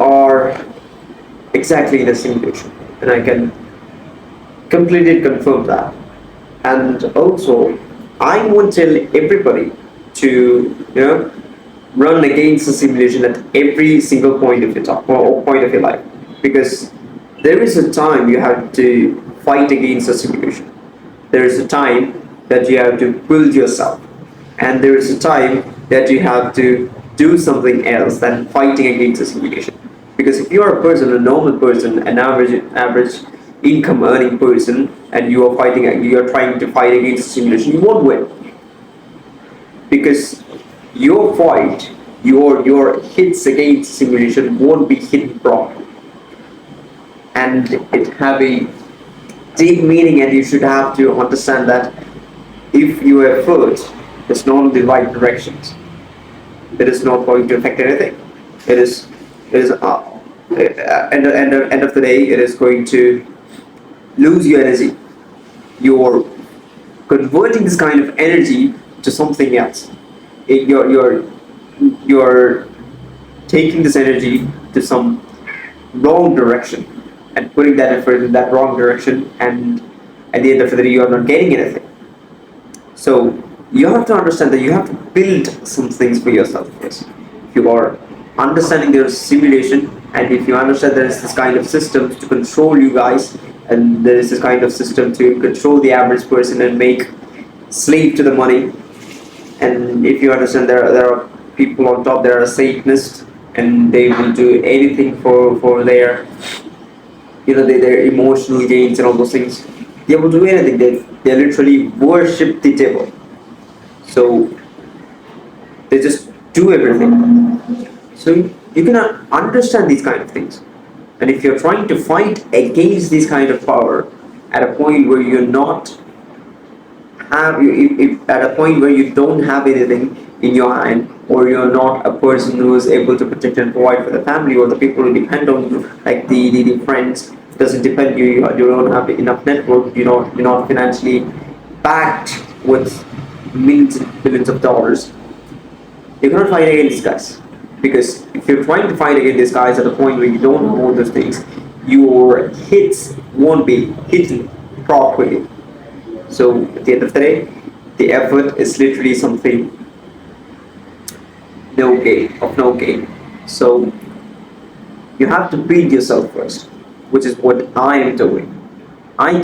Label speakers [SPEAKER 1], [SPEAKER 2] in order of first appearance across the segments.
[SPEAKER 1] are exactly in a simulation, and I can completely confirm that. And also, I won't tell everybody to run against the simulation at every single point of your time or point of your life, because there is a time you have to fight against the simulation. There is a time that you have to build yourself, and there is a time that you have to do something else than fighting against the simulation. Because if you are a person, a normal person, an average income earning person, and you are trying to fight against the simulation, you won't win, because your fight, your hits against simulation won't be hit properly, and it have a deep meaning, and you should have to understand that if your effort is not in the right directions, it is not going to affect anything. End of the day, it is going to lose your energy. You're converting this kind of energy to something else. You're taking this energy to some wrong direction and putting that effort in that wrong direction, and at the end of the day, you are not getting anything. So you have to understand that you have to build some things for yourself first. If you are understanding there is simulation, and if you understand there is this kind of system to control you guys, and there is this kind of system to control the average person and make slave to the money, and if you understand there are people on top, there are Satanists, and they will do anything for their their emotional gains and all those things. They will do anything. They literally worship the devil. So they just do everything. So you cannot understand these kind of things. And if you're trying to fight against this kind of power at a point where you're not if at a point where you don't have anything in your hand, or you're not a person who is able to protect and provide for the family or the people who depend on you, like the friends, doesn't depend you don't have enough network, you're not financially backed with millions and billions of dollars, you cannot fight against these guys. Because if you're trying to fight against these guys at a point where you don't know all those things, your hits won't be hitting properly. So at the end of the day, the effort is literally something no gain. So you have to build yourself first, which is what I am doing. I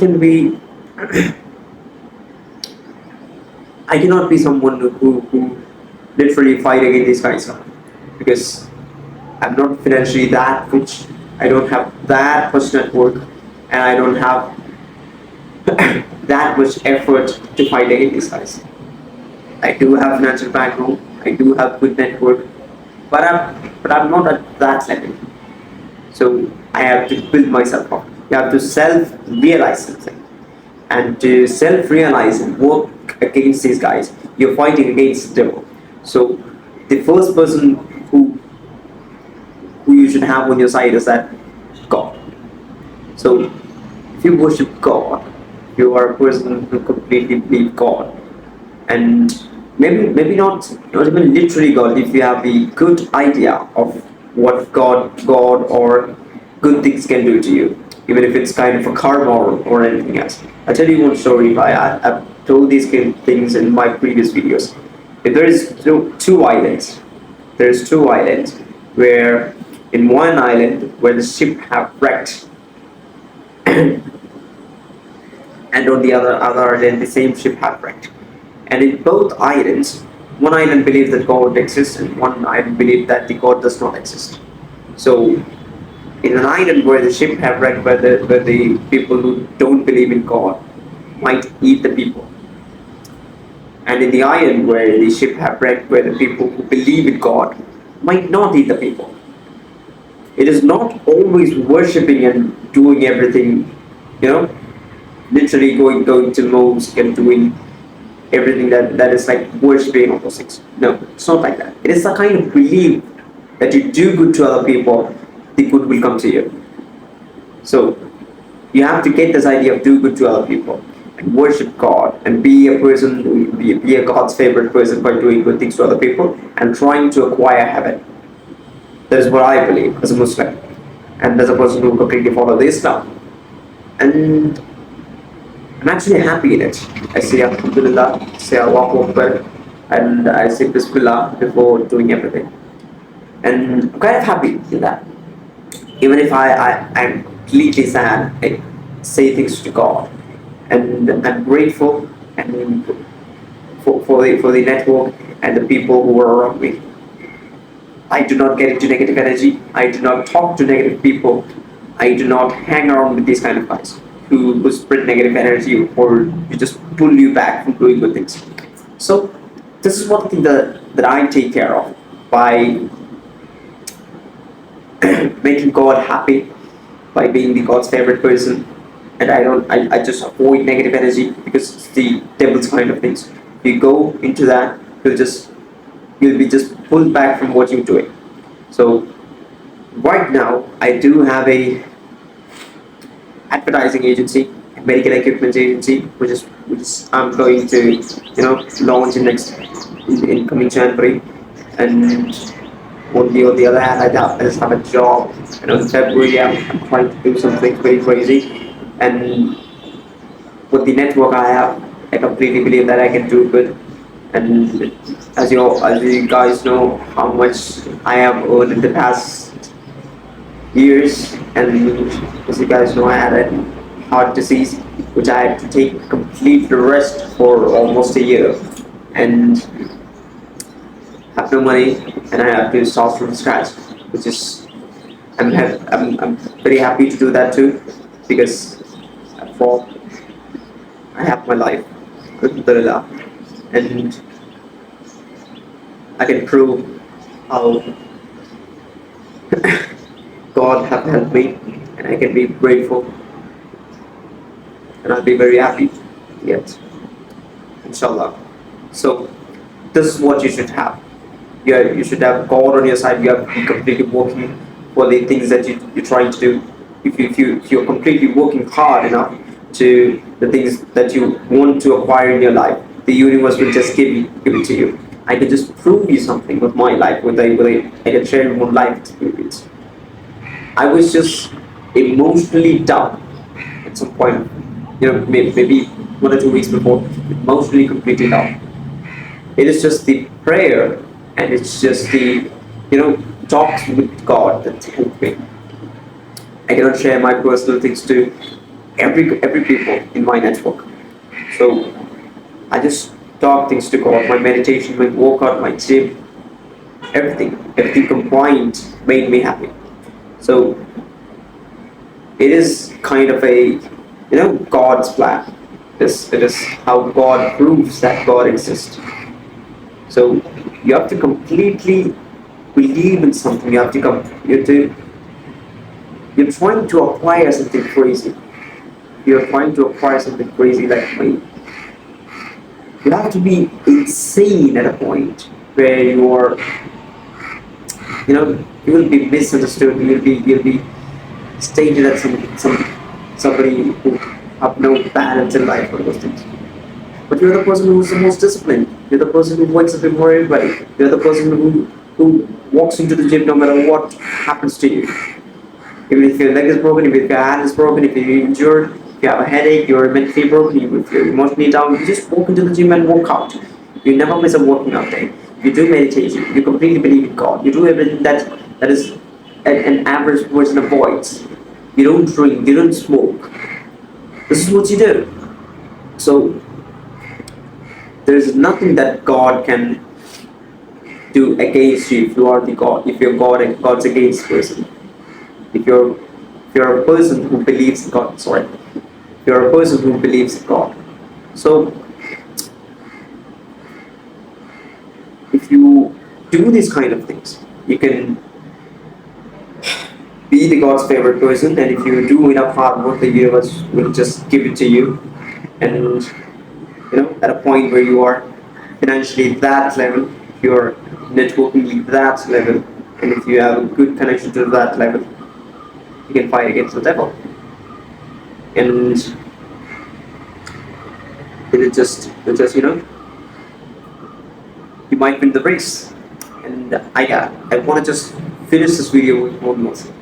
[SPEAKER 1] cannot be someone who literally fight against these guys, because I'm not financially that rich. I don't have that much network, and I don't have that much effort to fight against these guys. I do have financial background, I do have good network, but I'm not at that level. So I have to build myself up. You have to self-realize something, and to self-realize and work against these guys, you're fighting against the devil. So the first person who you should have on your side is that God. So if you worship God, you are a person who completely believe God, and maybe not even literally God. If you have the good idea of what God or good things can do to you, even if it's kind of a karma or anything else. I'll tell you one story. I've told these kind of things in my previous videos. If there is two islands, there's two islands where in one island where the ship have wrecked, and on the other island the same ship have wrecked. And in both islands, one island believes that God exists, and one island believes that the God does not exist. So in an island where the ship have wrecked, where the people who don't believe in God might eat the people, and in the island where the ship have wrecked, where the people who believe in God might not eat the people. It is not always worshipping and doing everything, literally going to mosque and doing everything that is like worshipping all those things. No, it's not like that. It is a kind of belief that you do good to other people, the good will come to you. So you have to get this idea of do good to other people and worship God and be a person, be a God's favorite person by doing good things to other people and trying to acquire heaven. That is what I believe as a Muslim and as a person who completely follows Islam. And I'm actually happy in it. I say Alhamdulillah, say Allahu Akbar, and I say Bismillah before doing everything. And I'm kind of happy in that. Even if I'm completely sad, I say things to God. And I'm grateful and for the network and the people who are around me. I do not get into negative energy. I do not talk to negative people. I do not hang around with these kind of guys who spread negative energy or who just pull you back from doing good things. So this is one thing that I take care of by making God happy, by being the God's favorite person. And I just avoid negative energy because it's the devil's kind of things. If you go into that, you'll be just pulled back from what you're doing. So right now I do have a advertising agency, a medical equipment agency, which I'm going to launch in coming January. And on the other hand, I just have a job. And in February, I'm trying to do something very crazy. And with the network I have, I completely believe that I can do good. And as you guys know, how much I have earned in the past years, and as you guys know, I had a heart disease, which I had to take complete rest for almost a year, and have no money, and I have to start from scratch, which is I'm very happy to do that too, because for I have my life, alhamdulillah, and I can prove how God have helped me, and I can be grateful, and I'll be very happy. Yes, inshallah. So this is what you should have. You should have God on your side. You have to be completely working for the things that you're trying to do. If you're completely working hard enough to the things that you want to acquire in your life, the universe will just give it to you. I can just prove you something with my life, I can share my life experience. I was just emotionally down at some point, maybe 1 or 2 weeks before, emotionally completely down. It is just the prayer and it's just the, talks with God that help me. I cannot share my personal things to every people in my network. So I just talk things to God. My meditation, my workout, my gym, everything combined made me happy. So it is kind of a God's plan. It is how God proves that God exists. So you have to completely believe in something. You're trying to acquire something crazy. You're trying to acquire something crazy like me. You have to be insane at a point where you will be misunderstood. You'll be stated as somebody who have no balance in life or those things. But you're the person who's the most disciplined. You're the person who wakes up before everybody. You're the person who walks into the gym no matter what happens to you. Even if your leg is broken, if your hand is broken, if you're injured, if you have a headache, you're mentally broken, if you're emotionally down, you just walk into the gym and walk out. You never miss a working out day. You do meditation. You completely believe in God. You do everything that is an average person avoids. You don't drink. You don't smoke. This is what you do. So there is nothing that God can do against you if you are the God. If you're God and God's against the person. If you're a person who believes in God, you're a person who believes in God. So if you do these kind of things, you can be the God's favorite person, and if you do enough hard work, the universe will just give it to you. And at a point where you are financially that level, if you're networking that level, and if you have a good connection to that level, you can fight against the devil. And it just you might win the race. And I want to just finish this video with one more thing.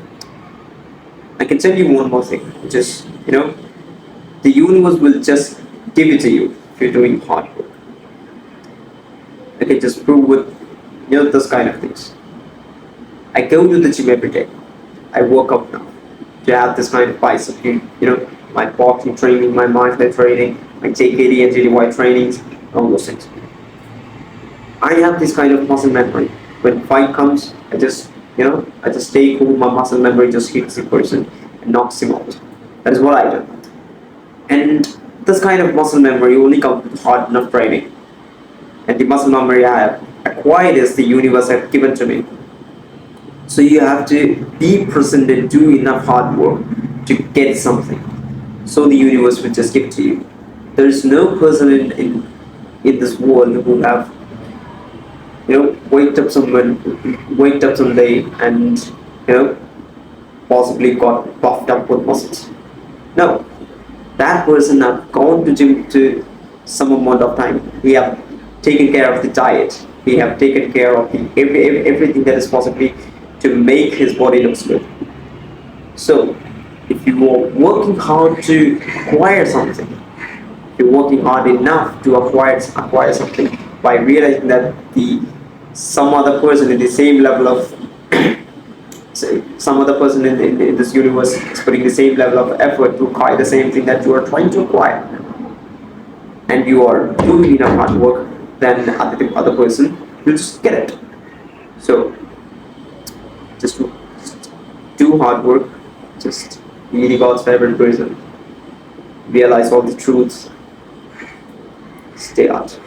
[SPEAKER 1] I can tell you one more thing, which is, the universe will just give it to you if you're doing hard work. I can just prove with, those kind of things. I go to the gym every day. I work out now to have this kind of bicep, my boxing training, my mindset training, my JKD and JDY trainings, all those things. I have this kind of muscle memory. When fight comes, I just stay cool. My muscle memory just hits the person and knocks him out. That is what I do. And this kind of muscle memory only comes with hard enough training. And the muscle memory I have acquired is the universe has given to me. So you have to be present and do enough hard work to get something. So the universe will just give it to you. There is no person in this world who have waked up someday and possibly got puffed up with muscles. No, that person have gone to gym to some amount of time. We have taken care of the diet. We have taken care of everything that is possibly to make his body look good. So, if you are working hard to acquire something, you're working hard enough to acquire something by realizing that some other person in the same level of some other person in this universe is putting the same level of effort to acquire the same thing that you are trying to acquire, and you are doing enough hard work, then the other person will just get it. So just do hard work, just be God's favorite person, realize all the truths, stay out.